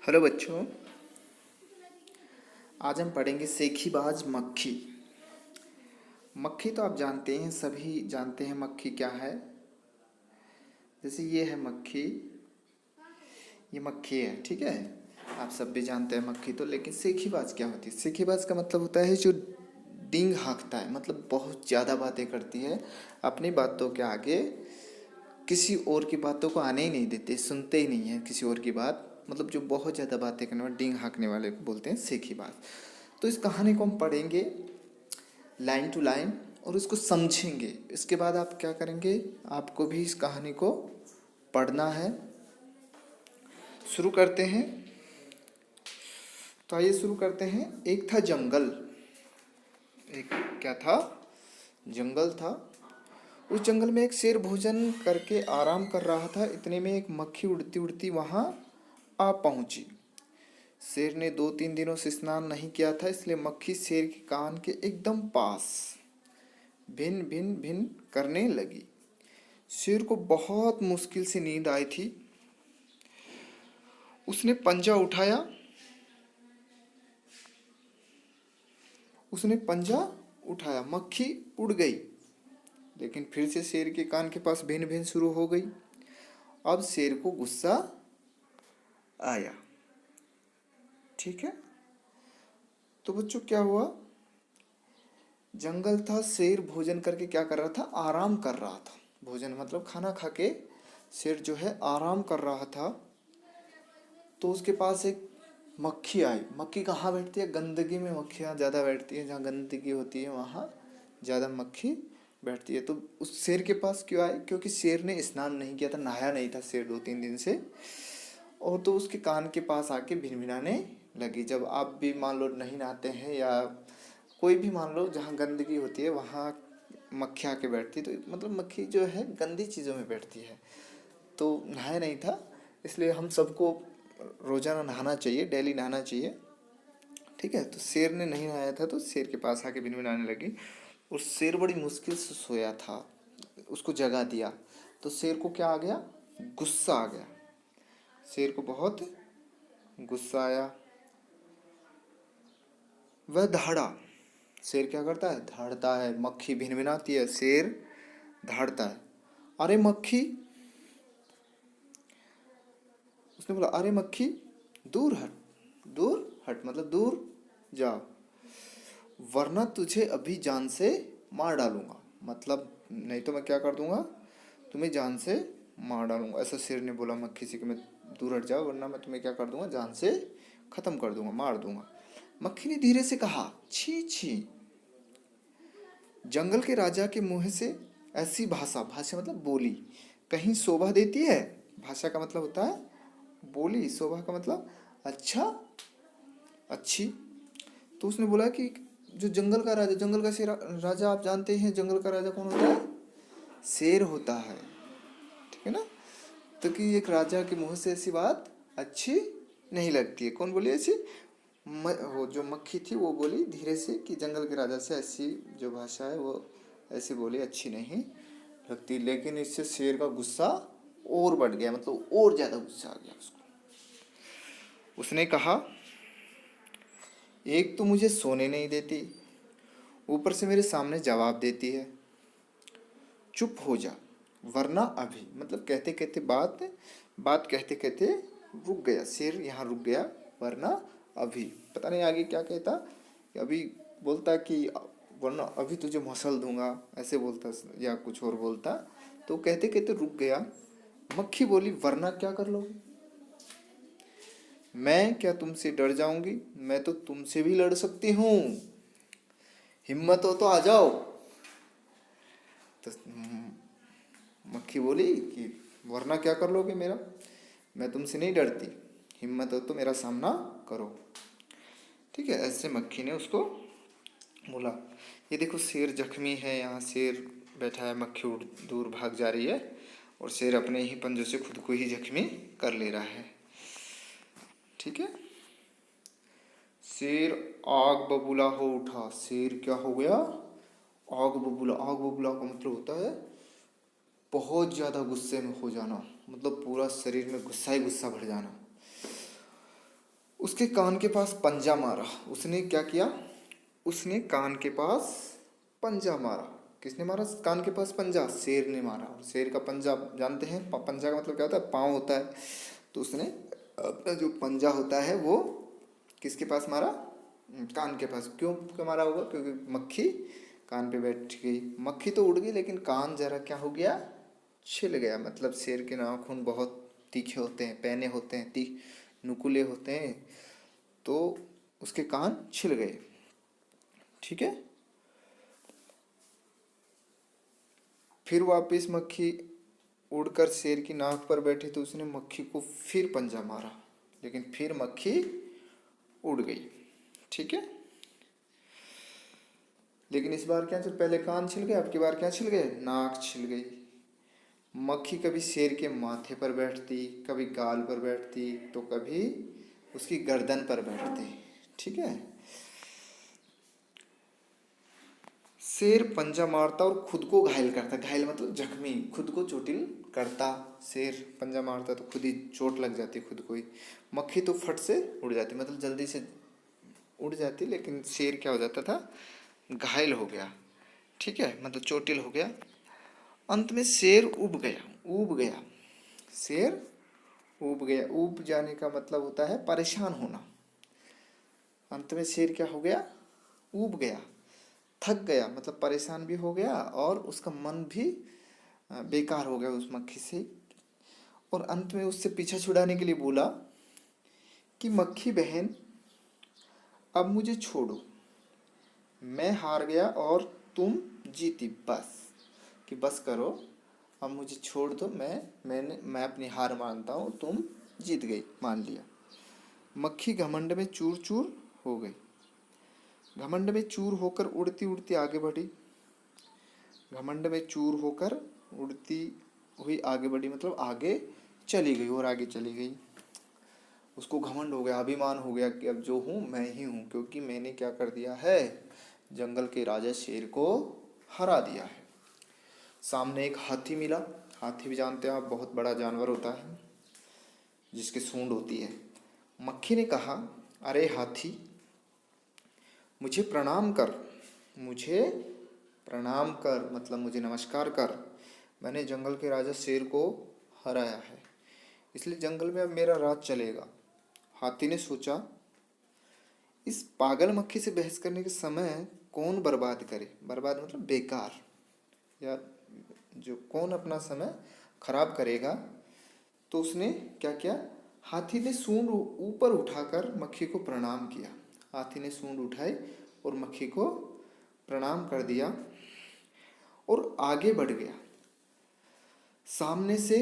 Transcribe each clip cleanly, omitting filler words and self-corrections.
Hello बच्चों, आज हम पढ़ेंगे सेखीबाज मक्खी। मक्खी तो आप जानते हैं, सभी जानते हैं मक्खी क्या है। जैसे ये है मक्खी, ये मक्खी है, ठीक है। आप सब भी जानते हैं मक्खी तो, लेकिन सेखीबाज क्या होती है? सेखीबाज का मतलब होता है जो डींग हाँकता है, मतलब बहुत ज़्यादा बातें करती है, अपनी बातों के आगे किसी और की बातों को आने ही नहीं देते, सुनते ही नहीं है किसी और की बात। मतलब जो बहुत ज़्यादा बातें करने वाले, डींग हाँकने वाले को बोलते हैं सेखीबाज। तो इस कहानी को हम पढ़ेंगे लाइन टू लाइन और उसको समझेंगे। इसके बाद आप क्या करेंगे, आपको भी इस कहानी को पढ़ना है। शुरू करते हैं। तो आइए शुरू करते हैं। एक था जंगल, एक क्या था, जंगल था। उस जंगल में एक शेर भोजन करके आराम कर रहा था। इतने में एक मक्खी उड़ती उड़ती वहां आ पहुंची। शेर ने 2-3 दिनों से स्नान नहीं किया था, इसलिए मक्खी शेर के कान के एकदम पास भिन भिन भिन करने लगी। शेर को बहुत मुश्किल से नींद आई थी। उसने पंजा उठाया, मक्खी उड़ गई, लेकिन फिर से शेर के कान के पास भिन भिन शुरू हो गई। अब शेर को गुस्सा आया, ठीक है। तो बच्चों क्या हुआ, जंगल था, शेर भोजन करके क्या कर रहा था, आराम कर रहा था। भोजन मतलब खाना खा के शेर जो है आराम कर रहा था। तो उसके पास एक मक्खी आई। मक्खी कहाँ बैठती है, गंदगी में मक्खियाँ ज़्यादा बैठती है, जहाँ गंदगी होती है वहाँ ज़्यादा मक्खी बैठती है। तो उस शेर के पास क्यों आई, क्योंकि शेर ने स्नान नहीं किया था, नहाया नहीं था शेर 2-3 दिन से। और तो उसके कान के पास आके भिनभिनाने लगी। जब आप भी मान लो नहीं नहाते हैं, या कोई भी मान लो जहाँ गंदगी होती है वहाँ मक्खी आके बैठती है, तो मतलब मक्खी जो है गंदी चीज़ों में बैठती है। तो नहाया नहीं था, इसलिए हम सबको रोज़ाना नहाना चाहिए, डेली नहाना चाहिए, ठीक है। तो शेर ने नहीं नहाया था, तो शेर के पास आके भिनभिनाने लगी। और शेर बड़ी मुश्किल से सोया था, उसको जगा दिया। तो शेर को क्या आ गया, गुस्सा आ गया। शेर को बहुत गुस्सा आया। वह दहाड़ा। शेर क्या करता है, दहाड़ता है। मक्खी भिनभिनाती है, शेर दहाड़ता है। अरे मक्खी, उसने बोला, अरे मक्खी दूर हट, दूर हट मतलब दूर जाओ, वरना तुझे अभी जान से मार डालूंगा। मतलब नहीं तो मैं क्या कर दूंगा, तुम्हें जान से मार डालूंगा। ऐसा शेर ने बोला मक्खी से कि मैं दूर हट जाओ, वरना मैं तुम्हें क्या कर दूंगा, जान से खत्म कर दूंगा, मार दूंगा। मक्खी ने धीरे से कहा, छी छी, जंगल के राजा के मुंह से ऐसी भाषा, भाषा मतलब बोली, कहीं शोभा देती है। भाषा का मतलब होता है बोली, शोभा का मतलब अच्छा, अच्छी। तो उसने बोला कि जो जंगल का राजा, जंगल का शेर राजा, आप जानते हैं जंगल का राजा कौन होता है, शेर होता है, ठीक है ना। तो कि एक राजा के मुंह से ऐसी बात अच्छी नहीं लगती है। कौन बोली ऐसी, वो जो मक्खी थी वो बोली धीरे से कि जंगल के राजा से ऐसी जो भाषा है वो ऐसी बोली अच्छी नहीं लगती। लेकिन इससे शेर का गुस्सा और बढ़ गया, मतलब और ज़्यादा गुस्सा आ गया उसको। उसने कहा, एक तो मुझे सोने नहीं देती, ऊपर से मेरे सामने जवाब देती है, चुप हो जा वरना अभी। मतलब कहते कहते बात कहते कहते रुक गया शेर, यहाँ रुक गया, वरना अभी। पता नहीं आगे क्या कहता, अभी बोलता कि वरना अभी तुझे मसल दूंगा, ऐसे बोलता या कुछ और बोलता। तो कहते कहते रुक गया। मक्खी बोली, वरना क्या कर लोगे, मैं क्या तुमसे डर जाऊंगी, मैं तो तुमसे भी लड़ सकती हूँ, हिम्मत हो तो आ जाओ। तो मक्खी बोली कि वरना क्या कर लोगे मेरा, मैं तुमसे नहीं डरती, हिम्मत हो तो मेरा सामना करो, ठीक है। ऐसे मक्खी ने उसको बोला। ये देखो शेर जख्मी है, यहाँ शेर बैठा है, मक्खी उड़ दूर भाग जा रही है, और शेर अपने ही पंजों से खुद को ही जख्मी कर ले रहा है, ठीक है। शेर आग बबूला हो उठा। शेर क्या हो गया, आग बबूला। आग बबूला का मतलब होता है बहुत ज़्यादा गुस्से में हो जाना, मतलब पूरा शरीर में गुस्सा ही गुस्सा भर जाना। उसके कान के पास पंजा मारा। उसने क्या किया? उसने कान के पास पंजा मारा। किसने मारा कान के पास पंजा? शेर ने मारा। और शेर का पंजा जानते हैं, पंजा का मतलब क्या होता है? पाँव होता है। तो उसने अपना जो पंजा होता है वो किसके पास मारा? कान के पास। क्यों मारा होगा? क्योंकि मक्खी कान पे बैठ गई। मक्खी तो उड़ गई लेकिन कान जरा क्या हो गया? छिल गया। मतलब शेर के नाखून बहुत तीखे होते हैं, पैने होते हैं, नुकीले होते हैं, तो उसके कान छिल गए। ठीक है। फिर वापस मक्खी उड़कर शेर की नाक पर बैठी तो उसने मक्खी को फिर पंजा मारा, लेकिन फिर मक्खी उड़ गई। ठीक है। लेकिन इस बार क्या, जब पहले कान छिल गए, अब की बार क्या छिल गए? नाक छिल गई। मक्खी कभी शेर के माथे पर बैठती, कभी गाल पर बैठती, तो कभी उसकी गर्दन पर बैठती। ठीक है। शेर पंजा मारता और खुद को घायल करता। घायल मतलब जख्मी, खुद को चोटिल करता। शेर पंजा मारता तो खुद ही चोट लग जाती खुद को ही। मक्खी तो फट से उड़ जाती, मतलब जल्दी से उड़ जाती, लेकिन शेर क्या हो जाता था? घायल हो गया। ठीक है, मतलब चोटिल हो गया। अंत में शेर उब गया। शेर उब गया। उब जाने का मतलब होता है परेशान होना। अंत में शेर क्या हो गया? उब गया, थक गया, मतलब परेशान भी हो गया और उसका मन भी बेकार हो गया उस मक्खी से। और अंत में उससे पीछा छुड़ाने के लिए बोला कि मक्खी बहन, अब मुझे छोड़ो, मैं हार गया और तुम जीती, बस कि बस करो, अब मुझे छोड़ दो, मैं अपनी हार मानता हूँ, तुम जीत गई, मान लिया। मक्खी घमंड में चूर चूर हो गई। घमंड में चूर होकर उड़ती उड़ती आगे बढ़ी। घमंड में चूर होकर उड़ती हुई आगे बढ़ी, मतलब आगे चली गई और आगे चली गई। उसको घमंड हो गया, अभिमान हो गया कि अब जो हूँ मैं ही हूँ, क्योंकि मैंने क्या कर दिया है? जंगल के राजा शेर को हरा दिया है। सामने एक हाथी मिला। हाथी भी जानते हैं आप, बहुत बड़ा जानवर होता है जिसकी सूंड होती है। मक्खी ने कहा, अरे हाथी, मुझे प्रणाम कर। मुझे प्रणाम कर मतलब मुझे नमस्कार कर। मैंने जंगल के राजा शेर को हराया है, इसलिए जंगल में अब मेरा राज चलेगा। हाथी ने सोचा, इस पागल मक्खी से बहस करने के समय कौन बर्बाद करे? बर्बाद मतलब बेकार, या जो कौन अपना समय खराब करेगा। तो उसने क्या किया? हाथी ने सूंड ऊपर उठाकर मक्खी को प्रणाम किया। हाथी ने सूंड उठाई और मक्खी को प्रणाम कर दिया और आगे बढ़ गया। सामने से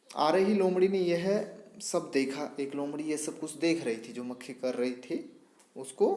आ रही लोमड़ी ने यह सब देखा। एक लोमड़ी ये सब कुछ देख रही थी, जो मक्खी कर रही थी उसको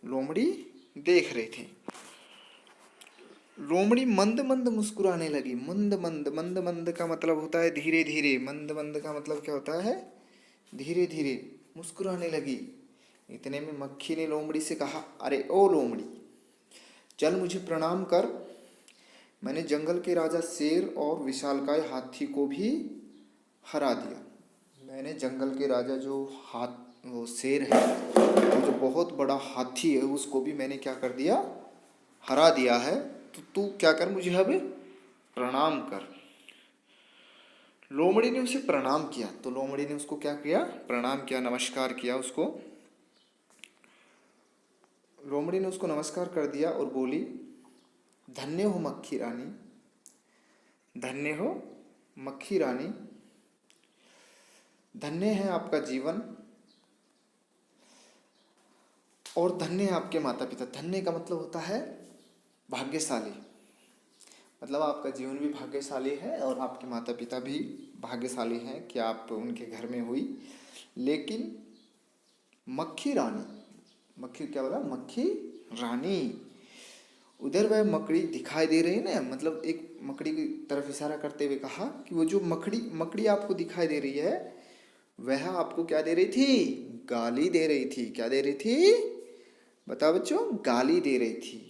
लोमड़ी देख रही थी। लोमड़ी मंद मंद मुस्कुराने लगी। मंद मंद, मंद मंद का मतलब होता है धीरे धीरे। मंद मंद का मतलब क्या होता है? धीरे धीरे मुस्कुराने लगी। इतने में मक्खी ने लोमड़ी से कहा, अरे ओ लोमड़ी, चल मुझे प्रणाम कर। मैंने जंगल के राजा शेर और विशालकाय हाथी को भी हरा दिया। मैंने जंगल के राजा जो वो शेर है, वो जो बहुत बड़ा हाथी है, उसको भी मैंने क्या कर दिया? हरा दिया है। तो तू क्या कर, मुझे अब प्रणाम कर। लोमड़ी ने उसे प्रणाम किया। तो लोमड़ी ने उसको क्या किया? प्रणाम किया, नमस्कार किया उसको। लोमड़ी ने उसको नमस्कार कर दिया और बोली, धन्य हो मक्खी रानी, धन्य हो मक्खी रानी, धन्य है आपका जीवन और धन्य है आपके माता पिता। धन्य का मतलब होता है भाग्यशाली, मतलब आपका जीवन भी भाग्यशाली है और आपके माता पिता भी भाग्यशाली हैं कि आप उनके घर में हुई। लेकिन मक्खी रानी, मक्खी क्या बोला? मक्खी रानी। उधर वह मकड़ी दिखाई दे रही है ना, मतलब एक मकड़ी की तरफ इशारा करते हुए कहा कि वो जो मकड़ी आपको दिखाई दे रही है, वह आपको क्या दे रही थी? गाली दे रही थी। क्या दे रही थी? बताओ बच्चों, गाली दे रही थी।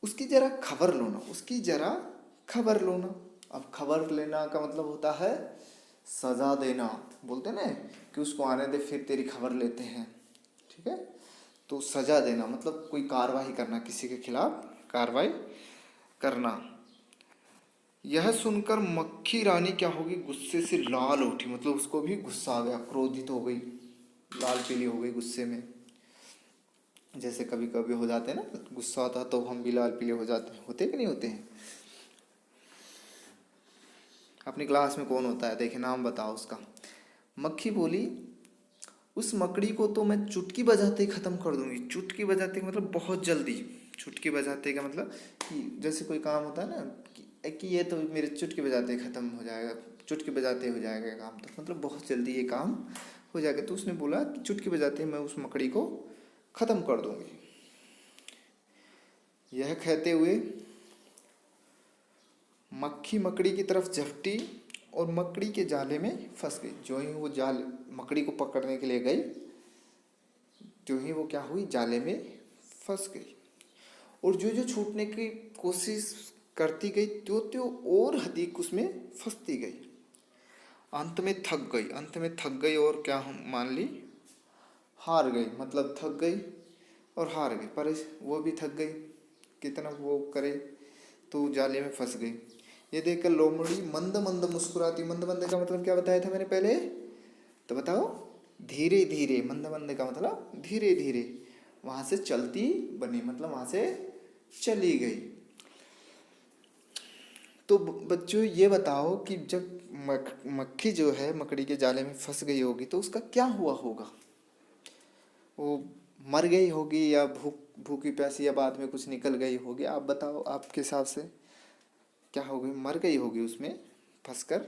उसकी जरा खबर लो ना, उसकी जरा खबर लो ना। अब खबर लेना का मतलब होता है सजा देना, बोलते हैं ना कि उसको आने दे फिर तेरी खबर लेते हैं, ठीक है। तो सजा देना मतलब कोई कार्रवाई करना, किसी के खिलाफ कार्रवाई करना। यह सुनकर मक्खी रानी क्या होगी, गुस्से से लाल उठी, मतलब उसको भी गुस्सा आ गया, क्रोधित हो गई, लाल पीली हो गई गुस्से में। जैसे कभी कभी हो जाते हैं ना, गुस्सा आता है तो हम भी लाल पीले हो जाते हैं, होते कि नहीं होते हैं। अपनी क्लास में कौन होता है, देखे नाम बताओ उसका। मक्खी बोली, उस मकड़ी को तो मैं चुटकी बजाते ही ख़त्म कर दूंगी। चुटकी बजाते का मतलब बहुत जल्दी, चुटकी बजाते का मतलब कि जैसे कोई काम होता है ना कि ये तो मेरे चुटकी बजाते ही ख़त्म हो जाएगा, चुटकी बजाते हो जाएगा काम, तो मतलब बहुत जल्दी ये काम हो जाएगा। तो उसने बोला कि चुटकी बजाते ही मैं उस मकड़ी को ख़त्म कर दूंगी। यह कहते हुए मक्खी मकड़ी की तरफ झपटी और मकड़ी के जाले में फंस गई। जो ही वो जाल मकड़ी को पकड़ने के लिए गई, जो ही वो क्या हुई, जाले में फंस गई। और जो जो छूटने की कोशिश करती गई त्यों त्यों और अधिक उसमें फंसती गई। अंत में थक गई, अंत में थक गई और क्या मान ली, हार गई। मतलब थक गई और हार गई, पर वो भी थक गई, कितना वो करे, तो जाले में फंस गई। ये देखकर लोमड़ी मंद मंद मुस्कुराती, मंद मंद का मतलब क्या बताया था मैंने पहले, तो बताओ, धीरे धीरे, मंद मंद का मतलब धीरे धीरे वहां से चलती बनी, मतलब वहां से चली गई। तो बच्चों ये बताओ कि जब मक्खी जो है मकड़ी के जाले में फंस गई होगी तो उसका क्या हुआ होगा। वो मर गई होगी या भूखी प्यासी या बाद में कुछ निकल गई होगी, आप बताओ आपके हिसाब से क्या होगी। मर गई होगी उसमें फंसकर।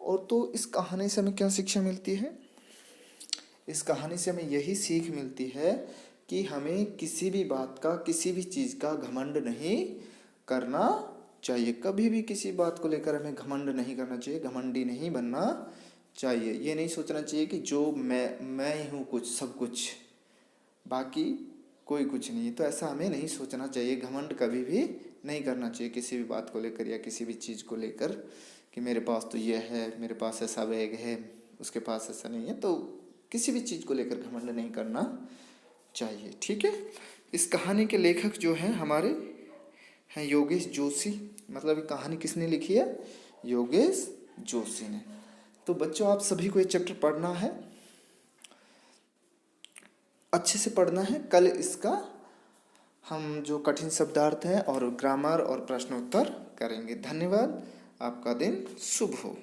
और तो इस कहानी से हमें क्या शिक्षा मिलती है, इस कहानी से हमें यही सीख मिलती है कि हमें किसी भी बात का, किसी भी चीज़ का घमंड नहीं करना चाहिए। कभी भी किसी बात को लेकर हमें घमंड नहीं करना चाहिए, घमंडी नहीं बनना चाहिए। ये नहीं सोचना चाहिए कि जो मैं ही हूँ कुछ, सब कुछ, बाकी कोई कुछ नहीं। तो ऐसा हमें नहीं सोचना चाहिए, घमंड कभी भी नहीं करना चाहिए किसी भी बात को लेकर या किसी भी चीज़ को लेकर कि मेरे पास तो ये है, मेरे पास ऐसा बैग है, उसके पास ऐसा नहीं है। तो किसी भी चीज़ को लेकर घमंड नहीं करना चाहिए, ठीक है। इस कहानी के लेखक जो हैं हमारे हैं योगेश जोशी। मतलब ये कहानी किसने लिखी है, योगेश जोशी ने। तो बच्चों आप सभी को ये चैप्टर पढ़ना है, अच्छे से पढ़ना है। कल इसका हम जो कठिन शब्दार्थ हैं और ग्रामर और प्रश्नोत्तर करेंगे। धन्यवाद, आपका दिन शुभ हो।